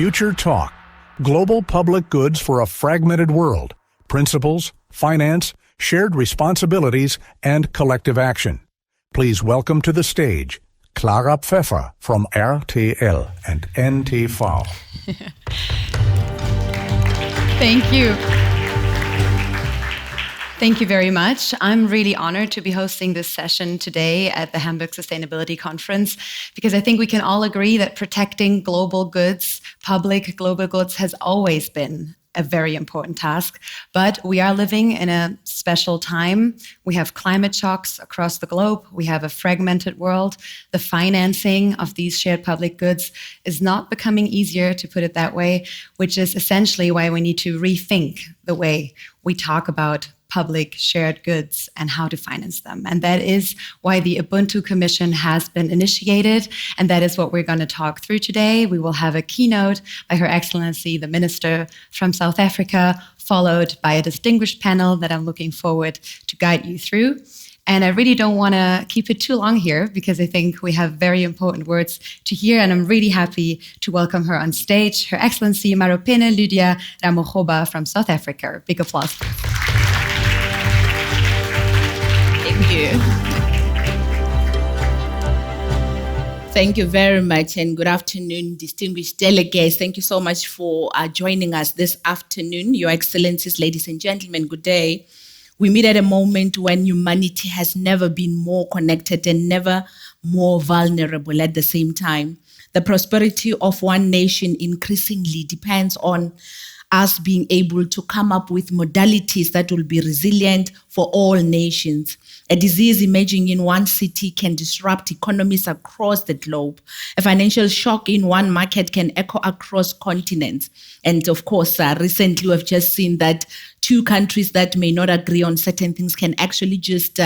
Future Talk, Global Public Goods for a Fragmented World, Principles, Finance, Shared Responsibilities, and Collective Action. Please welcome to the stage, Clara Pfeffer from RTL and NTV. Thank you. Thank you very much. I'm really honored to be hosting this session today at the Hamburg Sustainability Conference, because I think we can all agree that protecting global goods, public global goods, has always been a very important task. But we are living in a special time. We have climate shocks across the globe. We have a fragmented world. The financing of these shared public goods is not becoming easier, to put it that way, which is essentially why we need to rethink the way we talk about public shared goods and how to finance them. And that is why the Ubuntu Commission has been initiated. And that is what we're going to talk through today. We will have a keynote by Her Excellency, the Minister from South Africa, followed by a distinguished panel that I'm looking forward to guide you through. And I really don't want to keep it too long here, because I think we have very important words to hear. And I'm really happy to welcome her on stage, Her Excellency Maropene Lydia Ramokgopa from South Africa. Big applause. Thank you. Thank you very much, and good afternoon, distinguished delegates. Thank you so much for joining us this afternoon. Your Excellencies, ladies and gentlemen, good day. We meet at a moment when humanity has never been more connected and never more vulnerable at the same time. The prosperity of one nation increasingly depends on us being able to come up with modalities that will be resilient for all nations. A disease emerging in one city can disrupt economies across the globe. A financial shock in one market can echo across continents. And of course, recently we've just seen that two countries that may not agree on certain things can actually just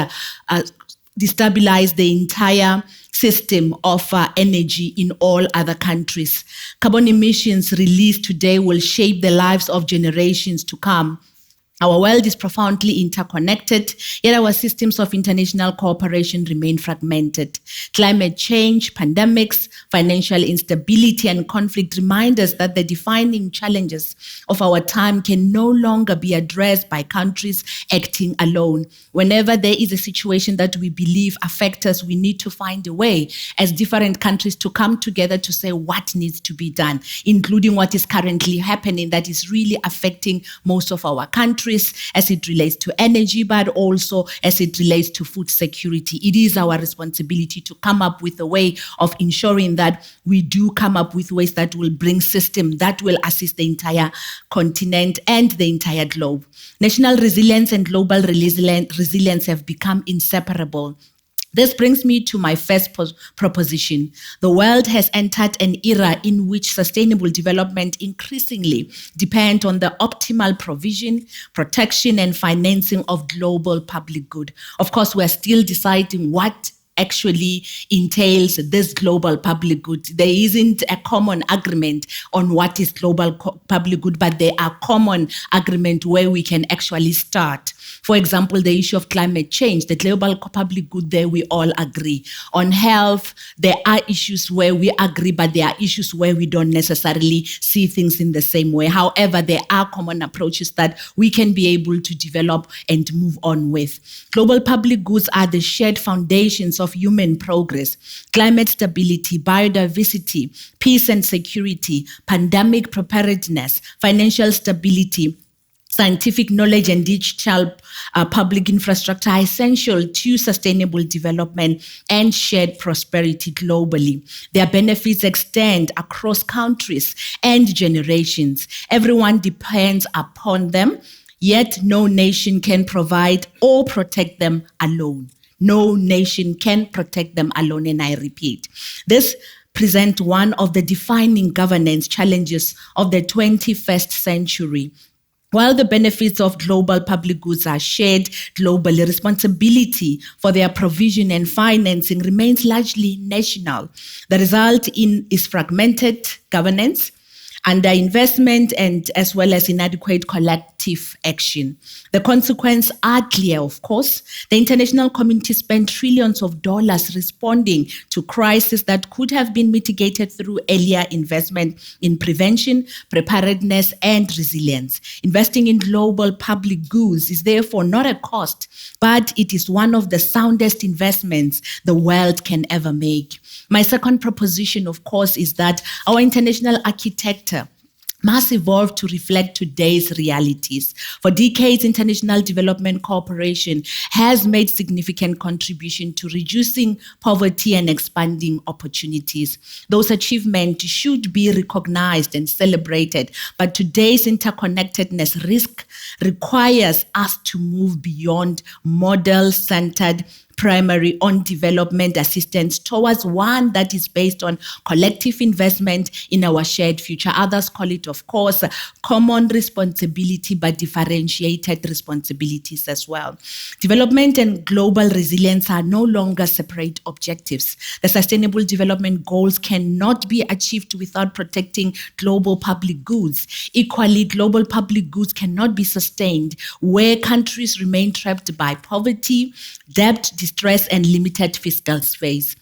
destabilize the entire system of energy in all other countries. Carbon emissions released today will shape the lives of generations to come. Our world is profoundly interconnected, yet our systems of international cooperation remain fragmented. Climate change, pandemics, financial instability, and conflict remind us that the defining challenges of our time can no longer be addressed by countries acting alone. Whenever there is a situation that we believe affects us, we need to find a way as different countries to come together to say what needs to be done, including what is currently happening that is really affecting most of our countries, as it relates to energy, but also as it relates to food security. It is our responsibility to come up with a way of ensuring that we do come up with ways that will bring systems that will assist the entire continent and the entire globe. National resilience and global resilience have become inseparable. This brings me to my first proposition. The world has entered an era in which sustainable development increasingly depends on the optimal provision, protection, and financing of global public good. Of course, we're still deciding what actually entails this global public good. There isn't a common agreement on what is global public good, but there are common agreement where we can actually start. For example, the issue of climate change, the global public good, there we all agree. On health, there are issues where we agree, but there are issues where we don't necessarily see things in the same way. However, there are common approaches that we can be able to develop and move on with. Global public goods are the shared foundations of human progress, climate stability, biodiversity, peace and security, pandemic preparedness, financial stability, scientific knowledge, and digital public infrastructure are essential to sustainable development and shared prosperity globally. Their benefits extend across countries and generations. Everyone depends upon them, yet no nation can provide or protect them alone. No nation can protect them alone, and I repeat. This presents one of the defining governance challenges of the 21st century. While the benefits of global public goods are shared globally, responsibility for their provision and financing remains largely national. The result is fragmented governance, underinvestment, and as well as inadequate collective action. The consequences are clear, of course. The international community spent trillions of dollars responding to crises that could have been mitigated through earlier investment in prevention, preparedness, and resilience. Investing in global public goods is therefore not a cost, but it is one of the soundest investments the world can ever make. My second proposition, of course, is that our international architecture must evolve to reflect today's realities. For decades, international development cooperation has made significant contribution to reducing poverty and expanding opportunities. Those achievements should be recognized and celebrated, but today's interconnectedness requires us to move beyond model-centered primary on development assistance towards one that is based on collective investment in our shared future. Others call it, of course, common responsibility, but differentiated responsibilities as well. Development and global resilience are no longer separate objectives. The Sustainable Development Goals cannot be achieved without protecting global public goods. Equally, global public goods cannot be sustained where countries remain trapped by poverty, debt, distress, and limited fiscal space.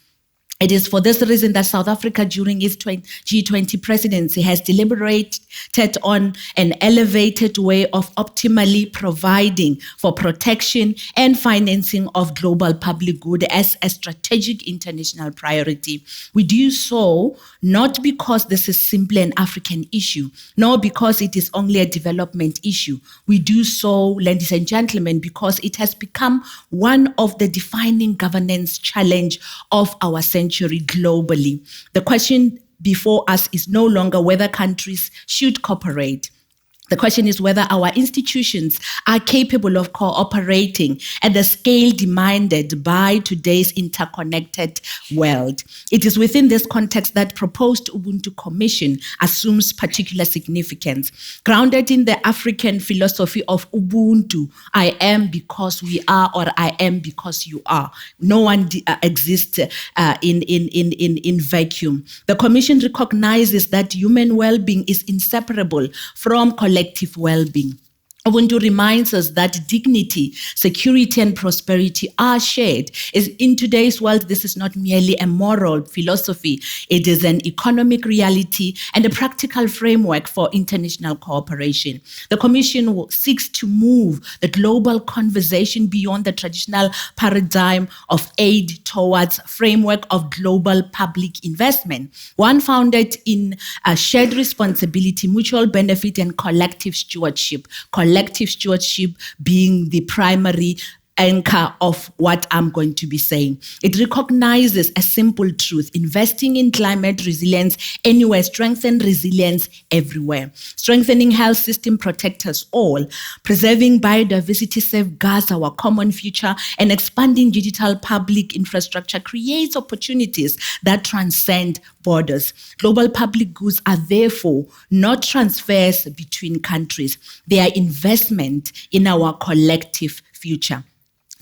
It is for this reason that South Africa, during its G20 presidency, has deliberated on an elevated way of optimally providing for protection and financing of global public good as a strategic international priority. We do so not because this is simply an African issue, nor because it is only a development issue. We do so, ladies and gentlemen, because it has become one of the defining governance challenge of our century globally. The question before us is no longer whether countries should cooperate. The question is whether our institutions are capable of cooperating at the scale demanded by today's interconnected world. It is within this context that proposed Ubuntu Commission assumes particular significance. Grounded in the African philosophy of Ubuntu, I am because we are, or I am because you are. No one exists in vacuum. The Commission recognizes that human well-being is inseparable from collective well-being. Ubuntu reminds us that dignity, security, and prosperity are shared. In today's world, this is not merely a moral philosophy. It is an economic reality and a practical framework for international cooperation. The Commission seeks to move the global conversation beyond the traditional paradigm of aid towards a framework of global public investment, one founded in shared responsibility, mutual benefit, and collective stewardship. Collective stewardship being the primary anchor of what I'm going to be saying. It recognizes a simple truth: investing in climate resilience anywhere strengthens resilience everywhere. Strengthening health system protects us all. Preserving biodiversity safeguards our common future, and expanding digital public infrastructure creates opportunities that transcend borders. Global public goods are therefore not transfers between countries. They are investment in our collective future.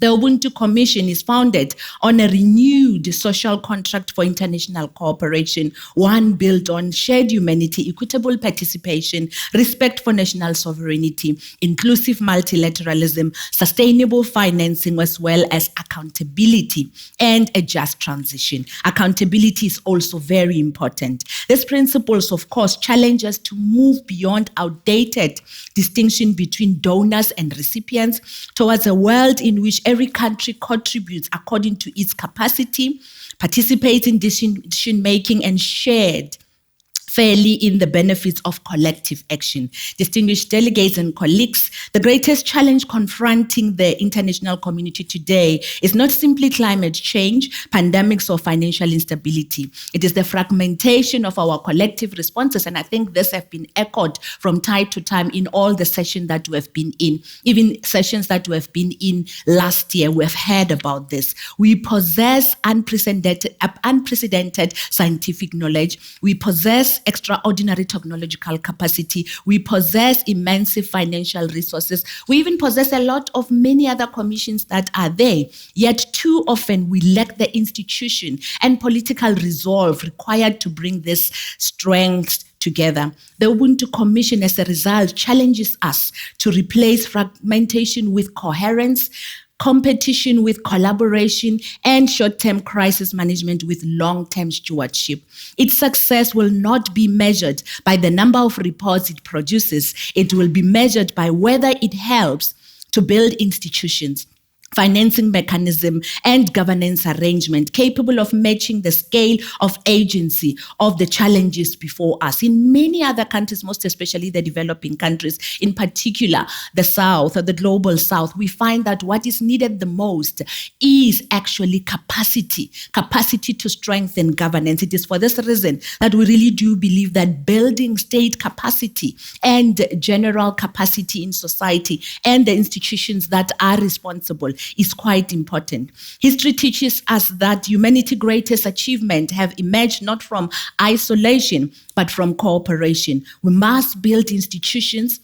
The Ubuntu Commission is founded on a renewed social contract for international cooperation, one built on shared humanity, equitable participation, respect for national sovereignty, inclusive multilateralism, sustainable financing, as well as accountability and a just transition. Accountability is also very important. These principles, of course, challenge us to move beyond outdated distinction between donors and recipients towards a world in which every country contributes according to its capacity, participates in decision-making, and shared fairly in the benefits of collective action. Distinguished delegates and colleagues, the greatest challenge confronting the international community today is not simply climate change, pandemics, or financial instability. It is the fragmentation of our collective responses, and I think this has been echoed from time to time in all the sessions that we have been in. Even sessions that we have been in last year, we have heard about this. We possess unprecedented scientific knowledge. We possess possess extraordinary technological capacity. We possess immense financial resources. We even possess a lot of many other commissions that are there. Yet too often we lack the institution and political resolve required to bring this strength together. The Ubuntu Commission, as a result, challenges us to replace fragmentation with coherence, competition with collaboration, and short-term crisis management with long-term stewardship. Its success will not be measured by the number of reports it produces. It will be measured by whether it helps to build institutions, financing mechanism, and governance arrangement capable of matching the scale of agency of the challenges before us. In many other countries, most especially the developing countries, in particular the South or the global South, we find that what is needed the most is actually capacity to strengthen governance. It is for this reason that we really do believe that building state capacity and general capacity in society and the institutions that are responsible is quite important. History teaches us that humanity's greatest achievements have emerged not from isolation, but from cooperation. We must build institutions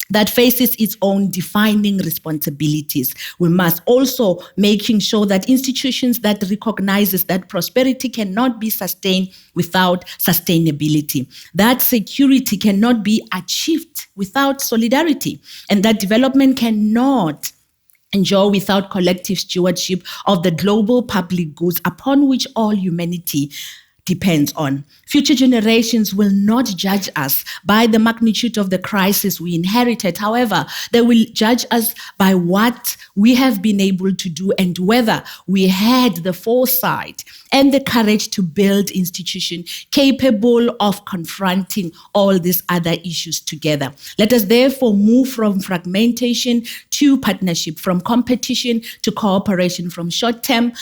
that faces its own defining responsibilities. We must also making sure that institutions that recognizes that prosperity cannot be sustained without sustainability, that security cannot be achieved without solidarity, and that development cannot endure without collective stewardship of the global public goods upon which all humanity depends on. Future generations will not judge us by the magnitude of the crisis we inherited. However, they will judge us by what we have been able to do and whether we had the foresight and the courage to build institutions capable of confronting all these other issues together. Let us therefore move from fragmentation to partnership, from competition to cooperation, from short-term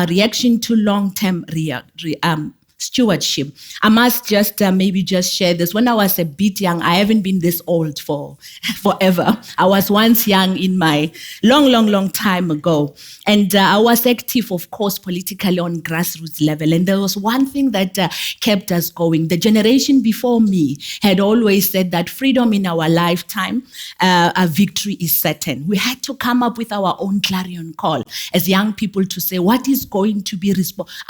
reaction to long-term stewardship. I must just maybe just share this. When I was a bit young, I haven't been this old forever. I was once young in my long time ago. And I was active, of course, politically on grassroots level. And there was one thing that kept us going. The generation before me had always said that freedom in our lifetime, a victory is certain. We had to come up with our own clarion call as young people to say, what is going to be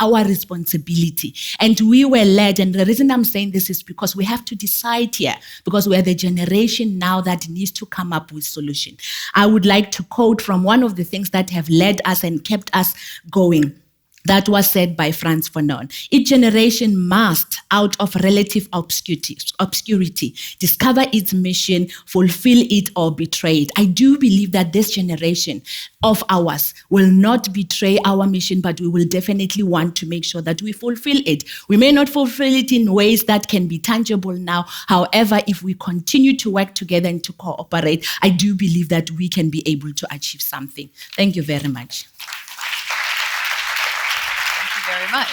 our responsibility? And we were led, and the reason I'm saying this is because we have to decide here, because we are the generation now that needs to come up with solution. I would like to quote from one of the things that have led us and kept us going. That was said by Frantz Fanon. Each generation must, out of relative obscurity, discover its mission, fulfill it, or betray it. I do believe that this generation of ours will not betray our mission, but we will definitely want to make sure that we fulfill it. We may not fulfill it in ways that can be tangible now. However, if we continue to work together and to cooperate, I do believe that we can be able to achieve something. Thank you very much. Very much.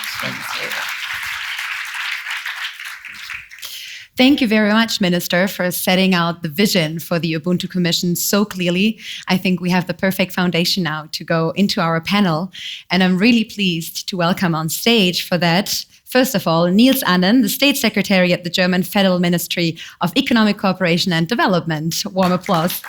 Thank you very much, Minister, for setting out the vision for the Ubuntu Commission so clearly. I think we have the perfect foundation now to go into our panel, and I'm really pleased to welcome on stage for that, first of all, Niels Annen, the State Secretary at the German Federal Ministry of Economic Cooperation and Development. Warm applause.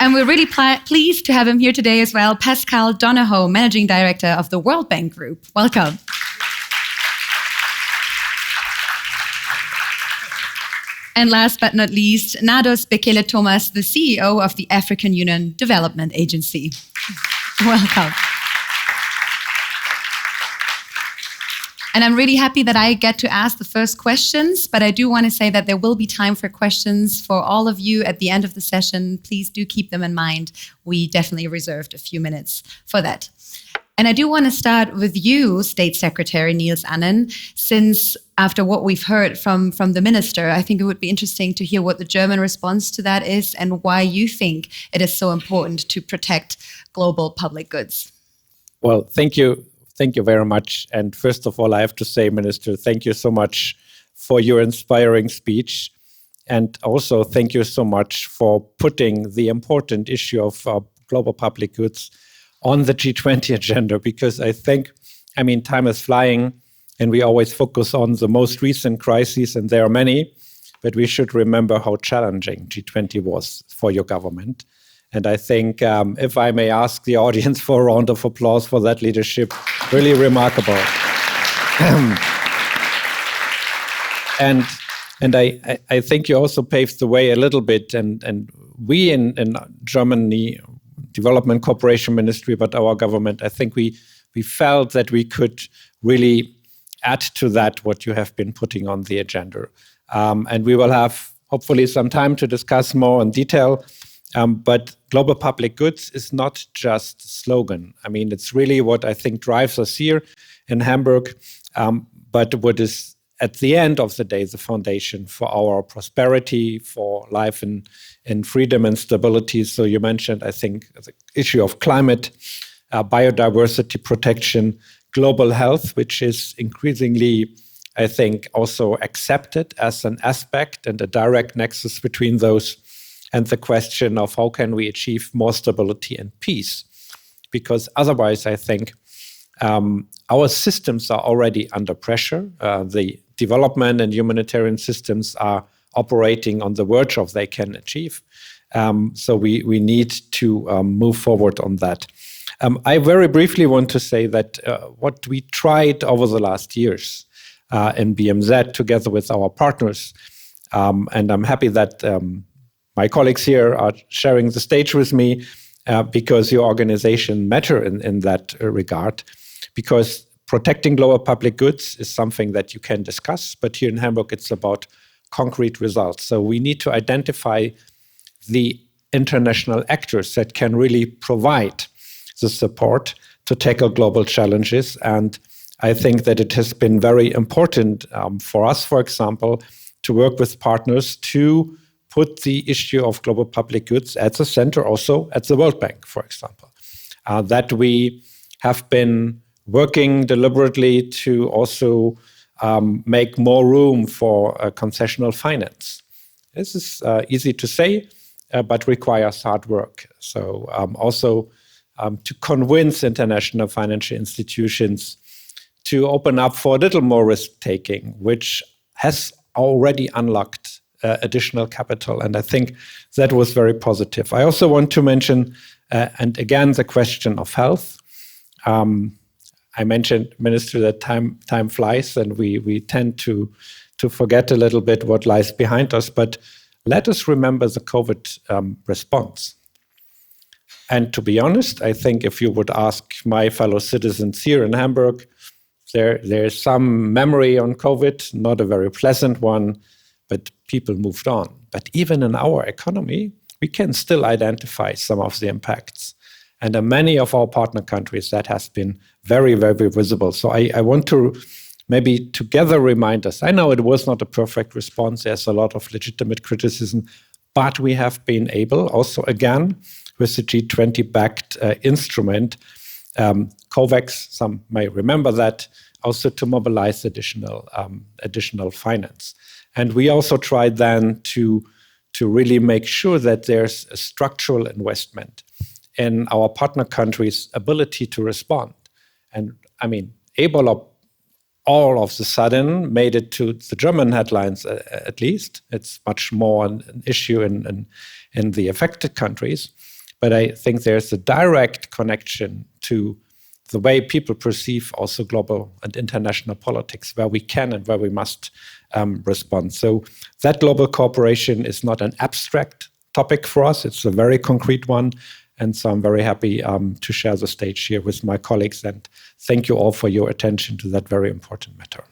And we're really pleased to have him here today as well, Pascal Donahoe, Managing Director of the World Bank Group. Welcome. And last but not least, Nardos Bekele-Thomas, the CEO of the African Union Development Agency. Welcome. And I'm really happy that I get to ask the first questions, but I do want to say that there will be time for questions for all of you at the end of the session. Please do keep them in mind. We definitely reserved a few minutes for that. And I do want to start with you, State Secretary Niels Annen, since after what we've heard from the minister, I think it would be interesting to hear what the German response to that is and why you think it is so important to protect global public goods. Well, thank you. Thank you very much. And first of all, I have to say, Minister, thank you so much for your inspiring speech. And also thank you so much for putting the important issue of global public goods on the G20 agenda, because I think I mean, time is flying, and we always focus on the most recent crises, and there are many, but we should remember how challenging G20 was for your government. And I think, if I may ask the audience for a round of applause for that leadership, really remarkable. And I think you also paved the way a little bit, and we in Germany, Development Cooperation Ministry, but our government, I think we felt that we could really add to that what you have been putting on the agenda. And we will have hopefully some time to discuss more in detail. But global public goods is not just a slogan. I mean, it's really what I think drives us here in Hamburg, but what is at the end of the day the foundation for our prosperity, for life in freedom and stability. So you mentioned, I think, the issue of climate, biodiversity protection, global health, which is increasingly, I think, also accepted as an aspect and a direct nexus between those, and the question of how can we achieve more stability and peace. Because otherwise, I think, our systems are already under pressure. The development and humanitarian systems are operating on the verge of they can achieve. So we need to move forward on that. I very briefly want to say that what we tried over the last years in BMZ together with our partners, and I'm happy that my colleagues here are sharing the stage with me because your organization matter in that regard, because protecting global public goods is something that you can discuss, but here in Hamburg it's about concrete results. So we need to identify the international actors that can really provide the support to tackle global challenges. And I think that it has been very important for us, for example, to work with partners to put the issue of global public goods at the center, also at the World Bank, for example. That we have been working deliberately to also make more room for concessional finance. This is easy to say, but requires hard work. So also to convince international financial institutions to open up for a little more risk-taking, which has already unlocked additional capital. And I think that was very positive. I also want to mention, and again, the question of health. I mentioned, Minister, that time flies and we tend to forget a little bit what lies behind us. But let us remember the COVID response. And to be honest, I think if you would ask my fellow citizens here in Hamburg, there's some memory on COVID, not a very pleasant one, but people moved on. But even in our economy, we can still identify some of the impacts. And in many of our partner countries, that has been very, very visible. So I want to maybe together remind us, I know it was not a perfect response, there's a lot of legitimate criticism, but we have been able also, again, with the G20-backed instrument, COVAX, some may remember that, also to mobilize additional finance. And we also tried then to really make sure that there's a structural investment in our partner countries' ability to respond. And I mean, Ebola all of a sudden made it to the German headlines, at least. It's much more an issue in the affected countries. But I think there's a direct connection to the way people perceive also global and international politics, where we can and where we must respond. So that global cooperation is not an abstract topic for us. It's a very concrete one. And so I'm very happy to share the stage here with my colleagues. And thank you all for your attention to that very important matter.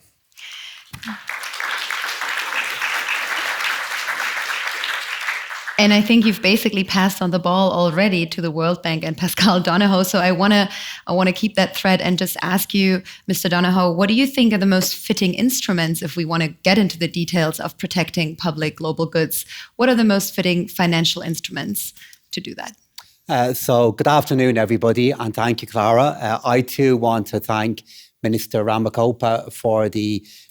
And I think you've basically passed on the ball already to the World Bank and Pascal Donohoe. So I want to keep that thread and just ask you, Mr. Donohoe, what do you think are the most fitting instruments if we want to get into the details of protecting public global goods? What are the most fitting financial instruments to do that? So good afternoon, everybody, and thank you, Clara. I too want to thank Minister Ramokgopa for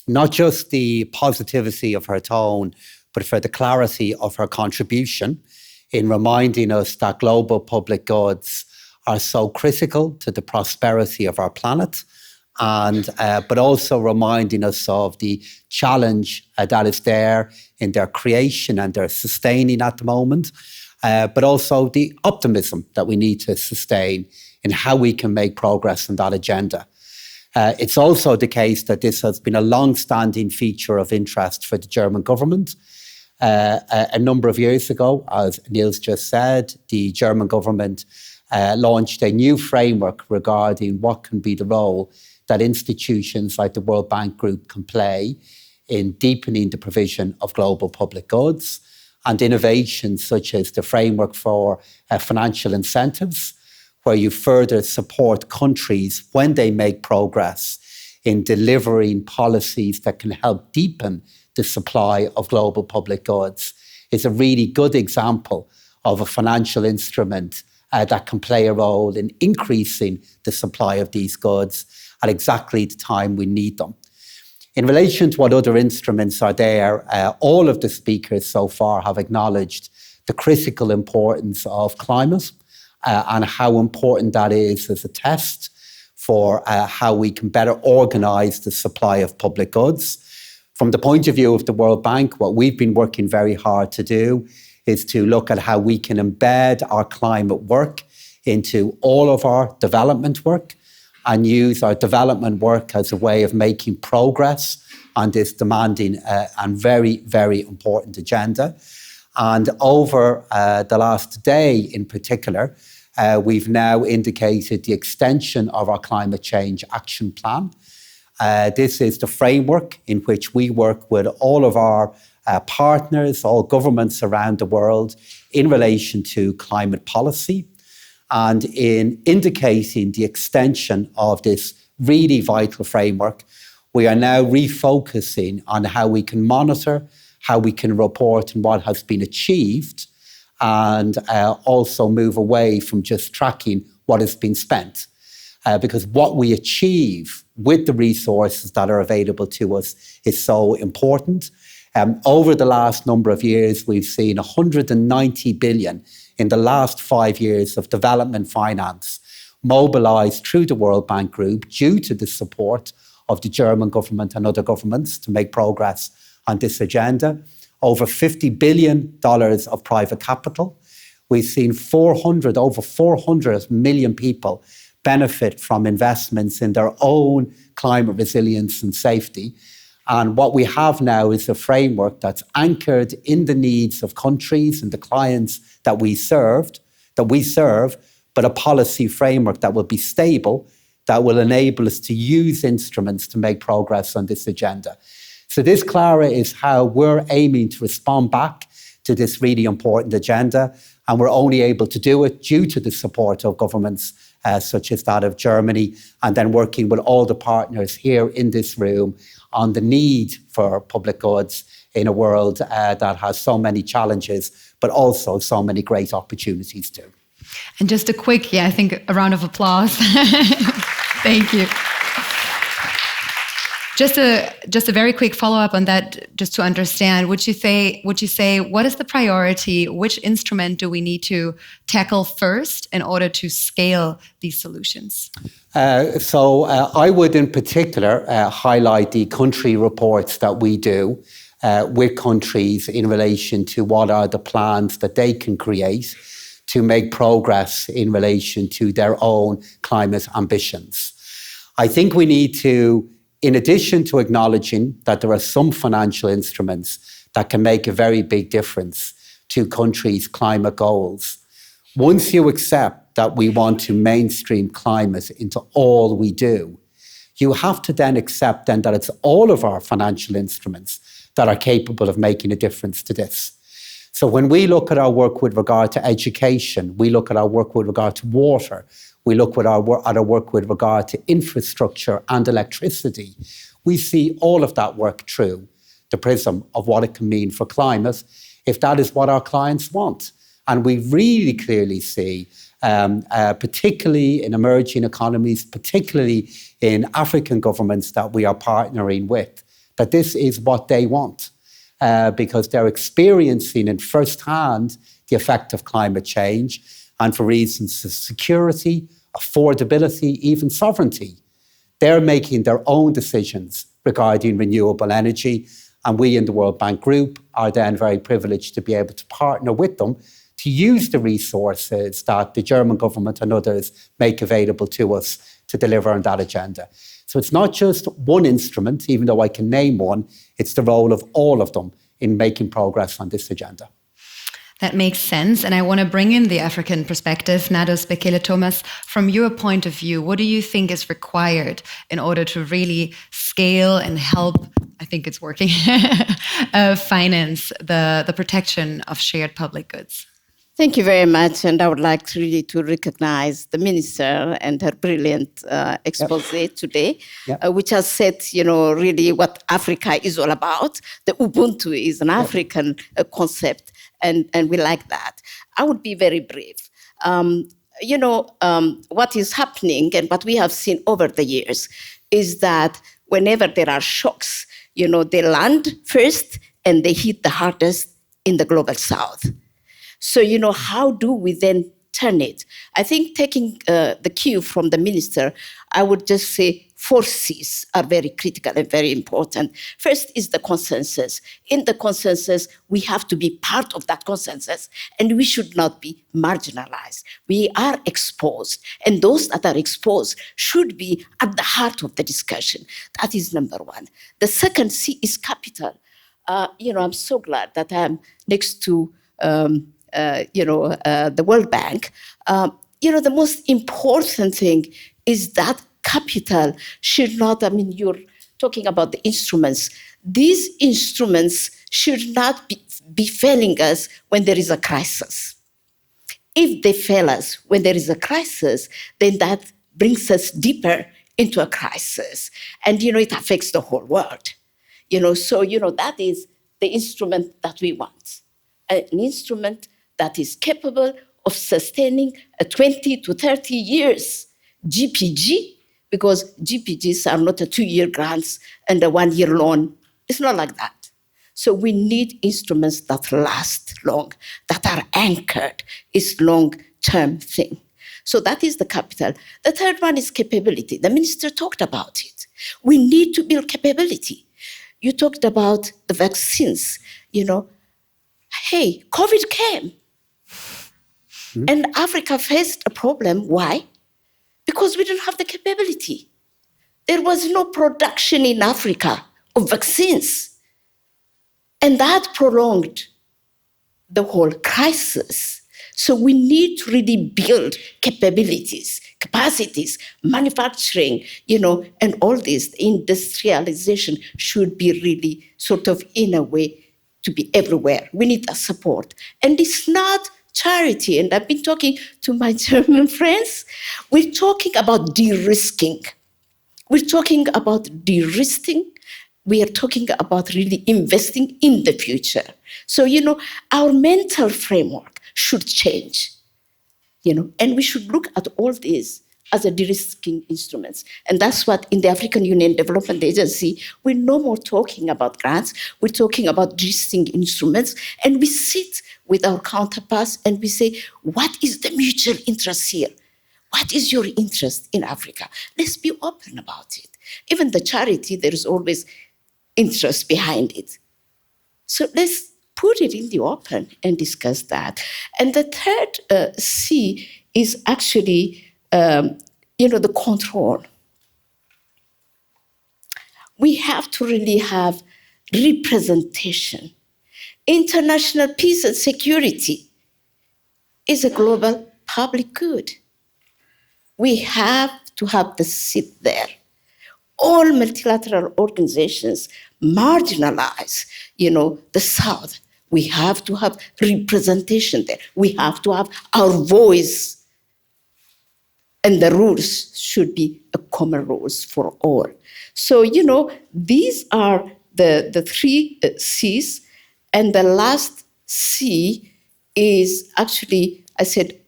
not just the positivity of her tone, but for the clarity of her contribution in reminding us that global public goods are so critical to the prosperity of our planet but also reminding us of the challenge that is there in their creation and their sustaining at the moment, but also the optimism that we need to sustain in how we can make progress in that agenda. It's also the case that this has been a long-standing feature of interest for the German government. A number of years ago, as Niels just said, the German government launched a new framework regarding what can be the role that institutions like the World Bank Group can play in deepening the provision of global public goods, and innovations such as the framework for financial incentives, where you further support countries when they make progress in delivering policies that can help deepen the supply of global public goods, is a really good example of a financial instrument that can play a role in increasing the supply of these goods at exactly the time we need them. In relation to what other instruments are there, all of the speakers so far have acknowledged the critical importance of climate and how important that is as a test for how we can better organise the supply of public goods. From the point of view of the World Bank, what we've been working very hard to do is to look at how we can embed our climate work into all of our development work and use our development work as a way of making progress on this demanding and very, very important agenda. And over the last day in particular, we've now indicated the extension of our climate change action plan. This is the framework in which we work with all of our partners, all governments around the world in relation to climate policy, and in indicating the extension of this really vital framework, we are now refocusing on how we can monitor, how we can report on what has been achieved, and also move away from just tracking what has been spent. Because what we achieve with the resources that are available to us is so important. Over the last number of years, we've seen 190 billion in the last 5 years of development finance mobilised through the World Bank Group due to the support of the German government and other governments to make progress on this agenda. Over $50 billion of private capital. We've seen over 400 million people benefit from investments in their own climate resilience and safety. And what we have now is a framework that's anchored in the needs of countries and the clients that we serve, but a policy framework that will be stable, that will enable us to use instruments to make progress on this agenda. So this, Clara, is how we're aiming to respond back to this really important agenda. And we're only able to do it due to the support of governments such as that of Germany, and then working with all the partners here in this room on the need for public goods in a world that has so many challenges, but also so many great opportunities too. And just a quick, I think a round of applause. Thank you. Just a very quick follow-up on that, just to understand, would you say, what is the priority? Which instrument do we need to tackle first in order to scale these solutions? So I would in particular highlight the country reports that we do with countries in relation to what are the plans that they can create to make progress in relation to their own climate ambitions. I think we need to, in addition to acknowledging that there are some financial instruments that can make a very big difference to countries' climate goals, once you accept that we want to mainstream climate into all we do, you have to then accept then that it's all of our financial instruments that are capable of making a difference to this. So when we look at our work with regard to education, we look at our work with regard to water, we look at our work with regard to infrastructure and electricity, we see all of that work through the prism of what it can mean for climate if that is what our clients want. And we really clearly see, particularly in emerging economies, particularly in African governments that we are partnering with, that this is what they want. Because they're experiencing in firsthand the effect of climate change, and for reasons of security, affordability, even sovereignty, They're making their own decisions regarding renewable energy, and we in the World Bank Group are then very privileged to be able to partner with them to use the resources that the German government and others make available to us to deliver on that agenda. So it's not just one instrument, even though I can name one, it's the role of all of them in making progress on this agenda. That makes sense. And I want to bring in the African perspective. Nardos, Bekele-Thomas, from your point of view, what do you think is required in order to really scale and help, I think it's working, finance the protection of shared public goods? Thank you very much. And I would like to really to recognize the minister and her brilliant expose today, which has said, really what Africa is all about. The Ubuntu is an African concept, and we like that. I would be very brief. What is happening and what we have seen over the years is that whenever there are shocks, they land first and they hit the hardest in the global south. So, how do we then turn it? I think taking the cue from the minister, I would just say 4 C's are very critical and very important. First is the consensus. In the consensus, we have to be part of that consensus, and we should not be marginalized. We are exposed, and those that are exposed should be at the heart of the discussion. That is number 1. The second C is capital. I'm so glad that I'm next to the World Bank. The most important thing is that capital should not, you're talking about the instruments. These instruments should not be failing us when there is a crisis. If they fail us when there is a crisis, then that brings us deeper into a crisis. And, it affects the whole world. That is the instrument that we want. An instrument that is capable of sustaining a 20 to 30 years GPG, because GPGs are not a 2-year grants and a 1-year loan. It's not like that. So we need instruments that last long, that are anchored. It's long-term thing. So that is the capital. The third one is capability. The minister talked about it. We need to build capability. You talked about the vaccines, Hey, COVID came. And Africa faced a problem. Why? Because we didn't have the capability. There was no production in Africa of vaccines. And that prolonged the whole crisis. So we need to really build capabilities, capacities, manufacturing, and all this. Industrialization should be really sort of in a way to be everywhere. We need that support. And it's not charity. And I've been talking to my German friends. We're talking about de-risking. We're talking about de-risking. We are talking about really investing in the future. So, our mental framework should change, and we should look at all these as a de-risking instruments. And that's what in the African Union Development Agency, we're no more talking about grants, we're talking about de-risking instruments, and we sit with our counterparts and we say, what is the mutual interest here? What is your interest in Africa? Let's be open about it. Even the charity, there is always interest behind it. So let's put it in the open and discuss that. And the third C is actually the control. We have to really have representation. International peace and security is a global public good. We have to have the seat there. All multilateral organizations marginalize, the South. We have to have representation there. We have to have our voice. And the rules should be a common rules for all. So, these are the 3 C's. And the last C is actually, I said,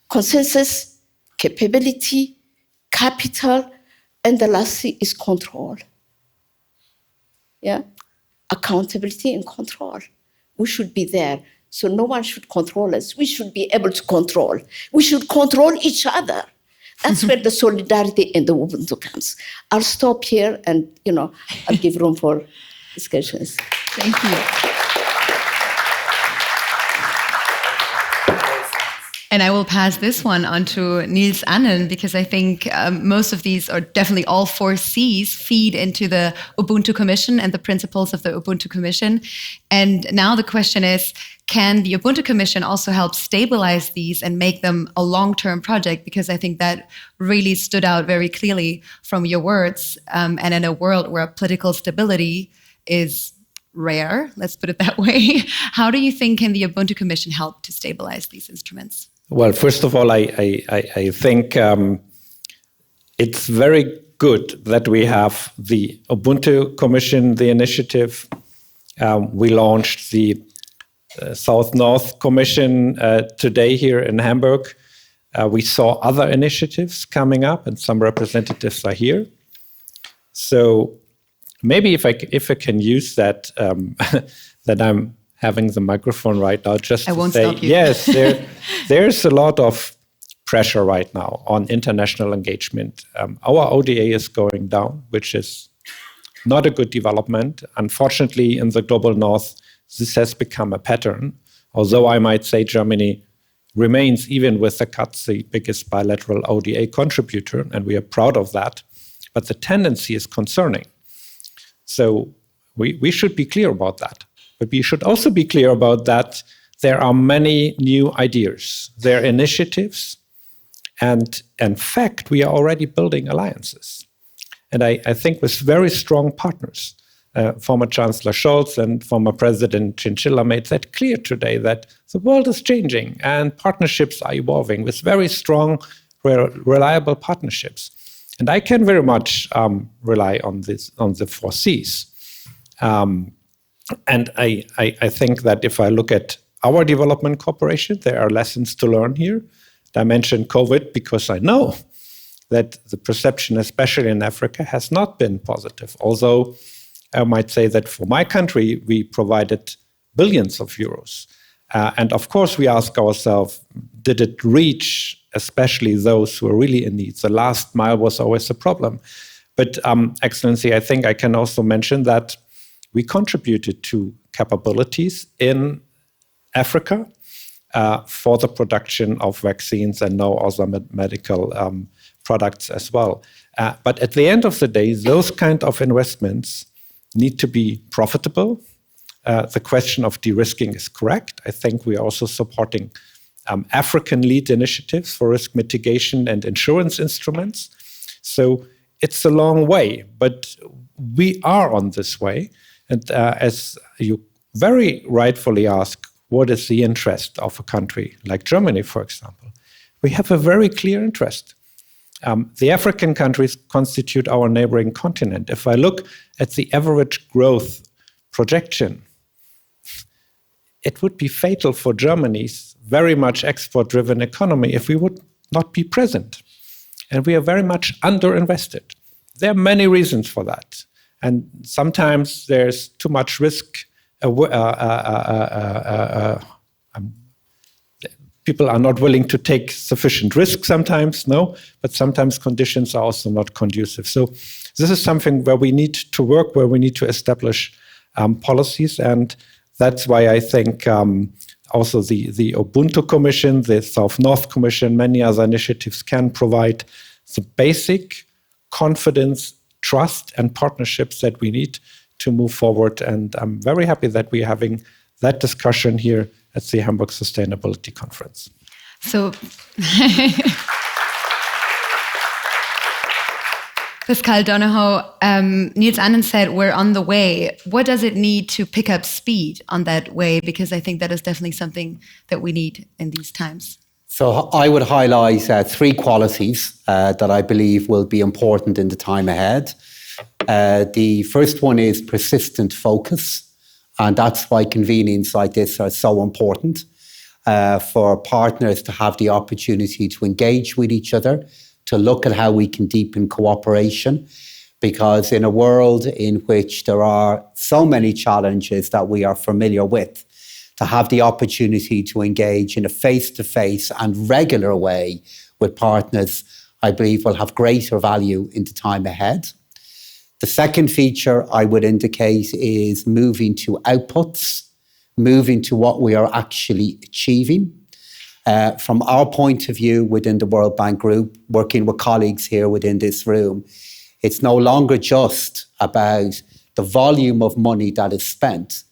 consensus, capability, capital, and the last C is control. Yeah? Accountability and control. We should be there. So no one should control us. We should be able to control. We should control each other. That's where the solidarity in the Ubuntu comes. I'll stop here and, I'll give room for discussions. Thank you. And I will pass this one on to Niels Annen, because I think most of these, or definitely all 4 Cs, feed into the Ubuntu Commission and the principles of the Ubuntu Commission. And now the question is, can the Ubuntu Commission also help stabilize these and make them a long-term project? Because I think that really stood out very clearly from your words. And in a world where political stability is rare, let's put it that way, how do you think can the Ubuntu Commission help to stabilize these instruments? Well, first of all, I think it's very good that we have the Ubuntu Commission, the initiative. We launched the South-North Commission today here in Hamburg. We saw other initiatives coming up, and some representatives are here. So maybe if I can use that that I'm having the microphone right now, just to say, yes, there's a lot of pressure right now on international engagement. Our ODA is going down, which is not a good development. Unfortunately, in the global north, this has become a pattern. Although I might say Germany remains, even with the cuts, the biggest bilateral ODA contributor, and we are proud of that. But the tendency is concerning. So we should be clear about that. But we should also be clear about that there are many new ideas, there are initiatives, and in fact, we are already building alliances. And I think with very strong partners. Former Chancellor Scholz and former President Chinchilla made that clear today, that the world is changing and partnerships are evolving with very strong, reliable partnerships. And I can very much rely on the 4 Cs. And I think that if I look at our development cooperation, there are lessons to learn here. I mentioned COVID because I know that the perception, especially in Africa, has not been positive. Although I might say that for my country, we provided billions of euros. And of course, we ask ourselves, did it reach especially those who are really in need? The last mile was always a problem. But Excellency, I think I can also mention that we contributed to capabilities in Africa for the production of vaccines and now other medical products as well. But at the end of the day, those kind of investments need to be profitable. The question of de-risking is correct. I think we are also supporting African lead initiatives for risk mitigation and insurance instruments. So it's a long way, but we are on this way. And as you very rightfully ask, what is the interest of a country like Germany, for example? We have a very clear interest. The African countries constitute our neighboring continent. If I look at the average growth projection, it would be fatal for Germany's very much export-driven economy if we would not be present. And we are very much underinvested. There are many reasons for that. And sometimes there's too much risk. People are not willing to take sufficient risk sometimes, no, but sometimes conditions are also not conducive. So this is something where we need to work, where we need to establish policies. And that's why I think also the Ubuntu Commission, the South-North Commission, many other initiatives can provide the basic confidence, trust, and partnerships that we need to move forward. And I'm very happy that we're having that discussion here at the Hamburg Sustainability Conference. So, Pascal Donohoe, Niels Annen said we're on the way. What does it need to pick up speed on that way? Because I think that is definitely something that we need in these times. So I would highlight 3 qualities that I believe will be important in the time ahead. The first one is persistent focus. And that's why convenings like this are so important for partners to have the opportunity to engage with each other, to look at how we can deepen cooperation. Because in a world in which there are so many challenges that we are familiar with, to have the opportunity to engage in a face-to-face and regular way with partners, I believe will have greater value in the time ahead. The second feature I would indicate is moving to outputs, moving to what we are actually achieving. From our point of view within the World Bank Group, working with colleagues here within this room, it's no longer just about the volume of money that is spent,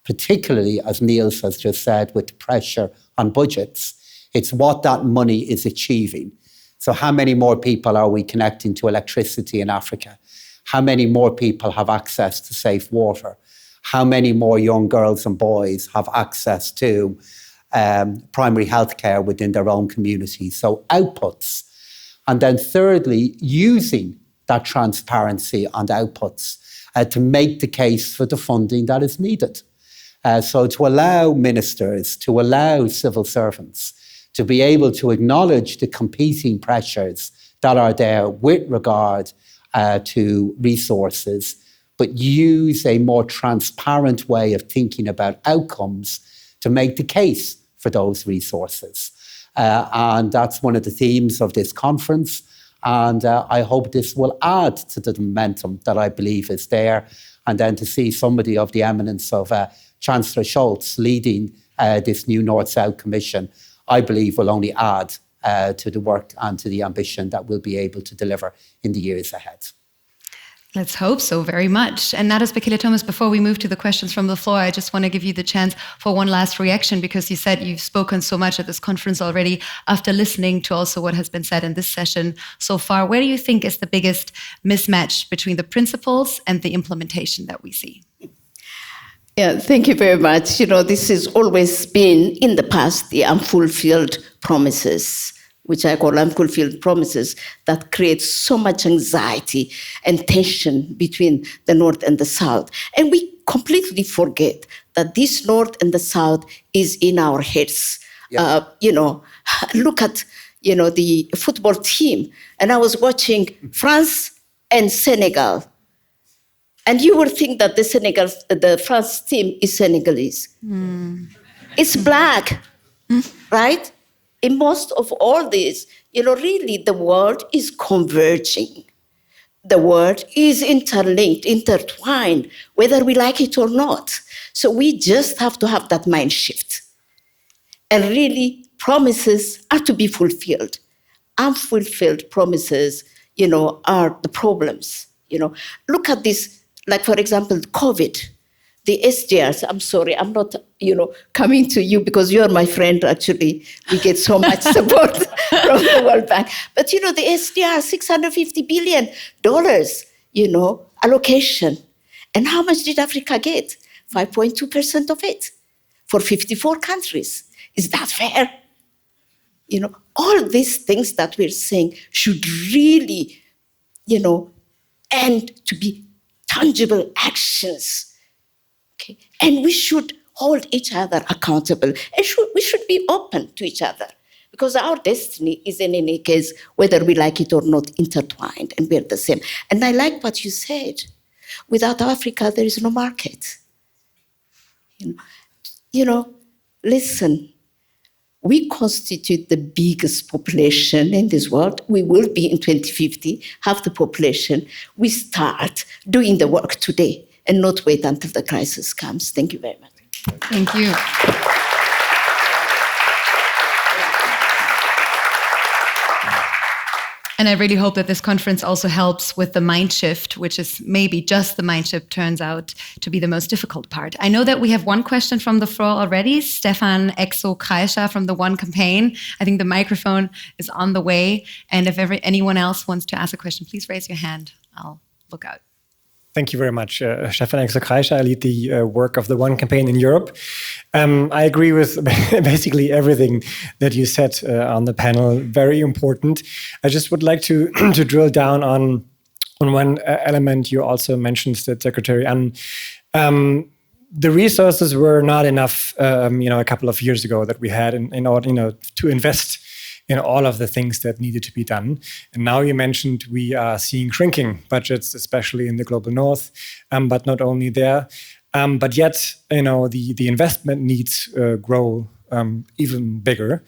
particularly, as Niels has just said, with the pressure on budgets. It's what that money is achieving. So how many more people are we connecting to electricity in Africa? How many more people have access to safe water? How many more young girls and boys have access to primary health care within their own communities? So outputs. And then thirdly, using that transparency and outputs to make the case for the funding that is needed. So to allow ministers, to allow civil servants to be able to acknowledge the competing pressures that are there with regard to resources, but use a more transparent way of thinking about outcomes to make the case for those resources. And that's one of the themes of this conference. And I hope this will add to the momentum that I believe is there. And then to see somebody of the eminence of Chancellor Scholz leading this new North-South Commission, I believe will only add to the work and to the ambition that we'll be able to deliver in the years ahead. Let's hope so very much. And Nardos, Bekele-Thomas, before we move to the questions from the floor, I just want to give you the chance for one last reaction, because you said you've spoken so much at this conference already after listening to also what has been said in this session so far. Where do you think is the biggest mismatch between the principles and the implementation that we see? Yeah, thank you very much. This has always been, in the past, the unfulfilled promises, which I call unfulfilled promises, that create so much anxiety and tension between the North and the South. And we completely forget that this North and the South is in our heads. Yeah. Look at, the football team. And I was watching France and Senegal. And you would think that the France team is Senegalese. It's black, right? In most of all this, really the world is converging. The world is interlinked, intertwined, whether we like it or not. So we just have to have that mind shift. And really, promises are to be fulfilled. Unfulfilled promises, are the problems. Look at this, like for example, COVID. The SDRs, I'm sorry, I'm not, coming to you because you're my friend, actually. We get so much support from the World Bank. But, the SDR, $650 billion, allocation. And how much did Africa get? 5.2% of it for 54 countries. Is that fair? All these things that we're saying should really, end to be tangible actions. Okay. And we should hold each other accountable. And we should be open to each other, because our destiny is, in any case, whether we like it or not, intertwined, and we're the same. And I like what you said. Without Africa, there is no market. Listen, we constitute the biggest population in this world. We will be in 2050, half the population. We start doing the work today and not wait until the crisis comes. Thank you very much. Thank you. And I really hope that this conference also helps with the mind shift, which is maybe just the mind shift turns out to be the most difficult part. I know that we have one question from the floor already. Stefan Exo Kreischer from the One Campaign. I think the microphone is on the way. And if anyone else wants to ask a question, please raise your hand. I'll look out. Thank you very much. Stefan Exo Kreischer. I lead the work of the One Campaign in Europe. I agree with basically everything that you said on the panel. Very important. I just would like to drill down on one element you also mentioned, that Secretary Annen. The resources were not enough, a couple of years ago that we had in order, to invest in all of the things that needed to be done. And now you mentioned we are seeing shrinking budgets, especially in the global north, but not only there. But yet, the investment needs grow even bigger.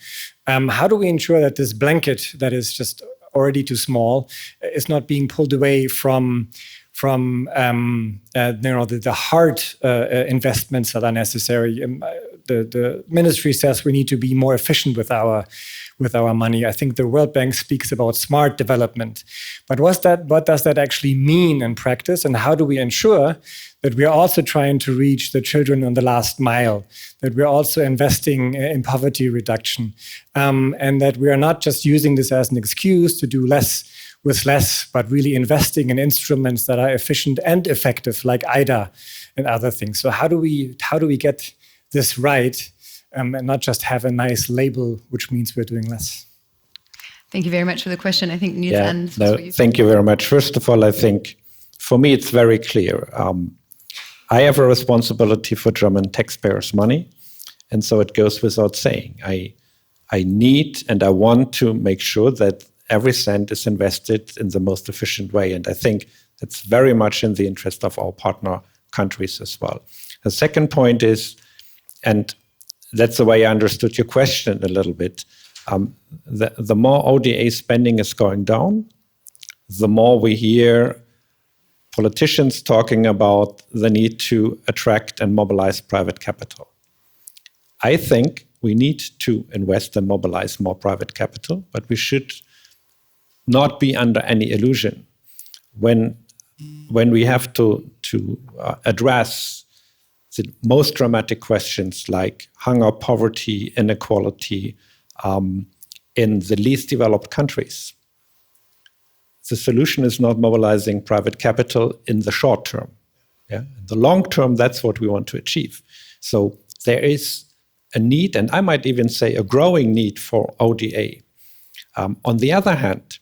How do we ensure that this blanket that is just already too small, is not being pulled away from the hard investments that are necessary. The ministry says we need to be more efficient with our money. I think the World Bank speaks about smart development. But what does that actually mean in practice? And how do we ensure that we are also trying to reach the children on the last mile, that we're also investing in poverty reduction, and that we are not just using this as an excuse to do less with less, but really investing in instruments that are efficient and effective, like AUDA and other things. So how do we get this right, and not just have a nice label, which means we're doing less? Thank you very much for the question. I think Niels and thank you very much. First of all, I think for me it's very clear. I have a responsibility for German taxpayers' money, and so it goes without saying. I need and I want to make sure that every cent is invested in the most efficient way, and I think that's very much in the interest of our partner countries as well. The second point is, and that's the way I understood your question a little bit, the more ODA spending is going down, the more we hear politicians talking about the need to attract and mobilize private capital. I think we need to invest and mobilize more private capital, but we should not be under any illusion when we have to address the most dramatic questions like hunger, poverty, inequality in the least developed countries. The solution is not mobilizing private capital in the short term. Yeah? In the long term, that's what we want to achieve. So there is a need, and I might even say a growing need for ODA. On the other hand,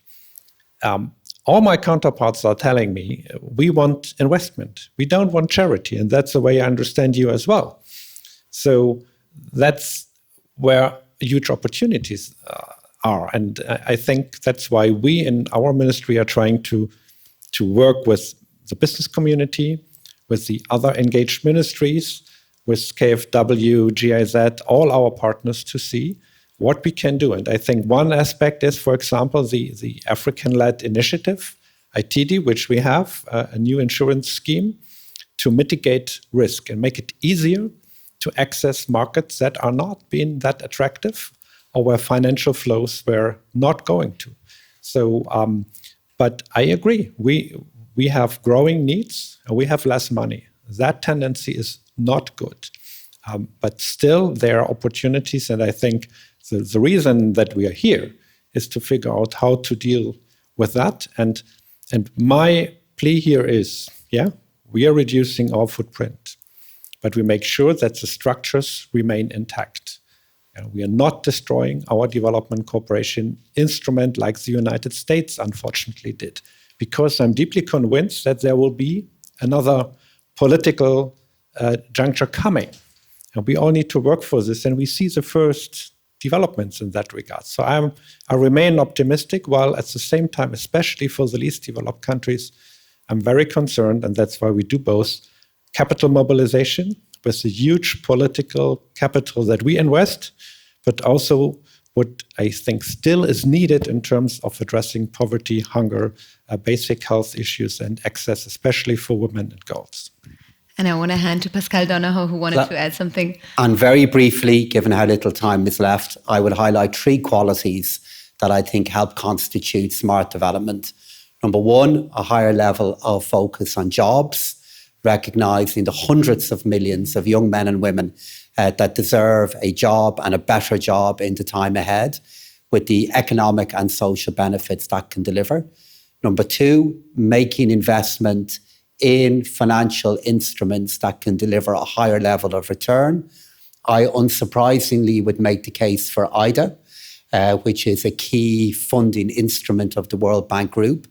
all my counterparts are telling me we want investment. We don't want charity, and that's the way I understand you as well. So that's where huge opportunities are, and I think that's why we in our ministry are trying to work with the business community, with the other engaged ministries, with KfW, GIZ, all our partners to see what we can do. And I think one aspect is, for example, the African-led initiative, ITD, which we have, a new insurance scheme to mitigate risk and make it easier to access markets that are not being that attractive or where financial flows were not going to. So, but I agree, we have growing needs and we have less money. That tendency is not good. But still, there are opportunities, and I think the reason that we are here is to figure out how to deal with that. And my plea here is, we are reducing our footprint, but we make sure that the structures remain intact. We are not destroying our development cooperation instrument like the United States unfortunately did, because I'm deeply convinced that there will be another political juncture coming. And we all need to work for this, and we see the first developments in that regard. So I remain optimistic, while at the same time, especially for the least developed countries, I'm very concerned, and that's why we do both capital mobilization with the huge political capital that we invest, but also what I think still is needed in terms of addressing poverty, hunger, basic health issues, and access, especially for women and girls. And I want to hand to Pascal Donahoe, who wanted to add something. And very briefly, given how little time is left, I would highlight 3 qualities that I think help constitute smart development. Number 1, a higher level of focus on jobs, recognizing the hundreds of millions of young men and women that deserve a job and a better job in the time ahead, with the economic and social benefits that can deliver. Number 2, making investment in financial instruments that can deliver a higher level of return. I unsurprisingly would make the case for AUDA, which is a key funding instrument of the World Bank Group.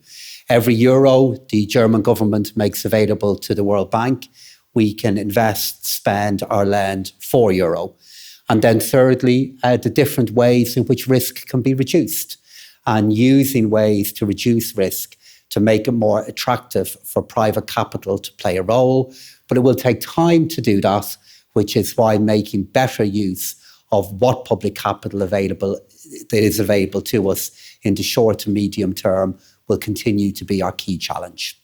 Every euro the German government makes available to the World Bank, we can invest, spend, or lend €4. And then thirdly, the different ways in which risk can be reduced, and using ways to reduce risk to make it more attractive for private capital to play a role. But it will take time to do that, which is why making better use of what public capital that is available to us in the short to medium term will continue to be our key challenge.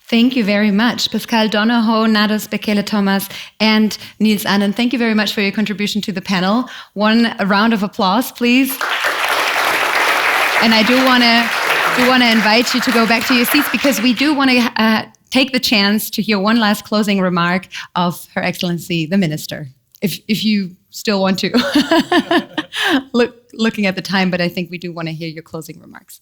Thank you very much, Pascal Donohoe, Nardos, Bekele-Thomas, and Niels Annen. Thank you very much for your contribution to the panel. A round of applause, please. And I do want to invite you to go back to your seats, because we do want to take the chance to hear one last closing remark of Her Excellency the Minister, if you still want to. Looking at the time, but I think we do want to hear your closing remarks.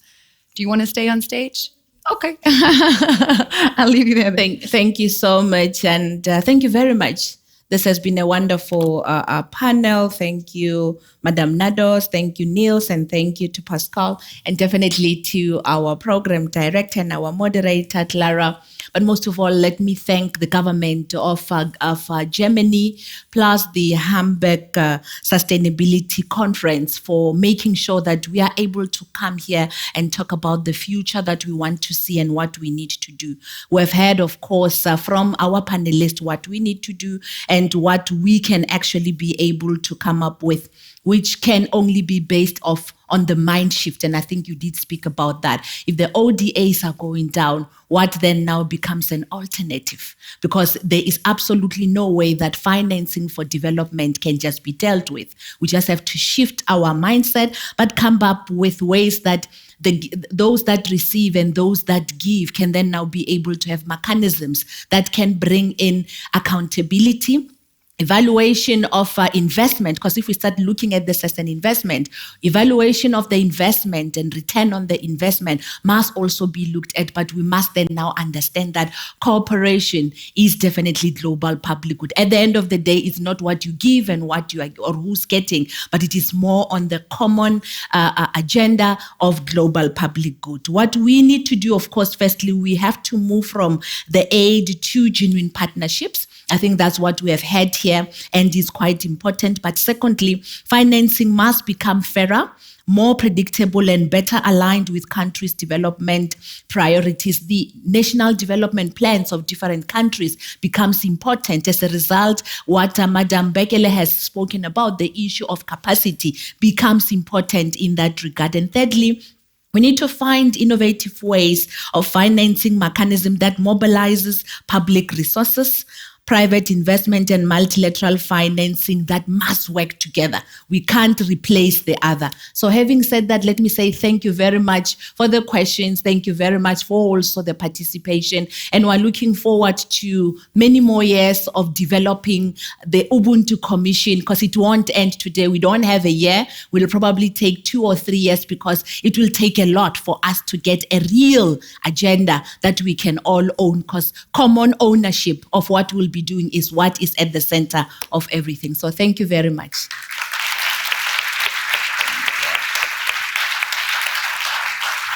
Do you want to stay on stage? Okay. I'll leave you there. Thank you so much. And thank you very much. This has been a wonderful panel. Thank you, Madam Nardos. Thank you, Niels. And thank you to Pascal. And definitely to our program director and our moderator, Clara. But most of all, let me thank the government of Germany, plus the Hamburg Sustainability Conference, for making sure that we are able to come here and talk about the future that we want to see and what we need to do. We've heard, of course, from our panelists what we need to do and what we can actually be able to come up with, which can only be based on the mind shift. And I think you did speak about that. If the ODAs are going down, what then now becomes an alternative? Because there is absolutely no way that financing for development can just be dealt with. We just have to shift our mindset, but come up with ways that those that receive and those that give can then now be able to have mechanisms that can bring in accountability, evaluation of investment, because if we start looking at this as an investment, evaluation of the investment and return on the investment must also be looked at, but we must then now understand that cooperation is definitely global public good. At the end of the day, it's not what you give and what you are, or who's getting, but it is more on the common agenda of global public good. What we need to do, of course, firstly, we have to move from the aid to genuine partnerships. I think that's what we have had here and is quite important. But secondly, financing must become fairer, more predictable, and better aligned with countries' development priorities. The national development plans of different countries becomes important. As a result, what Madam Bekele has spoken about, the issue of capacity, becomes important in that regard. And thirdly, we need to find innovative ways of financing mechanism that mobilizes public resources, private investment, and multilateral financing that must work together. We can't replace the other. So having said that, let me say thank you very much for the questions. Thank you very much for also the participation. And we're looking forward to many more years of developing the Ubuntu Commission, because it won't end today. We don't have a year. We'll probably take 2 or 3 years, because it will take a lot for us to get a real agenda that we can all own, because common ownership of what will be doing is what is at the center of everything. So thank you very much.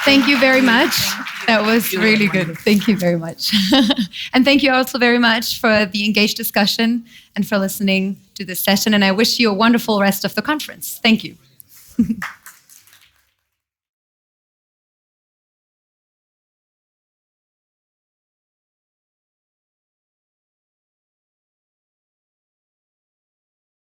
Thank you very much. That was really good. Thank you very much. And thank you also very much for the engaged discussion and for listening to this session. And I wish you a wonderful rest of the conference. Thank you.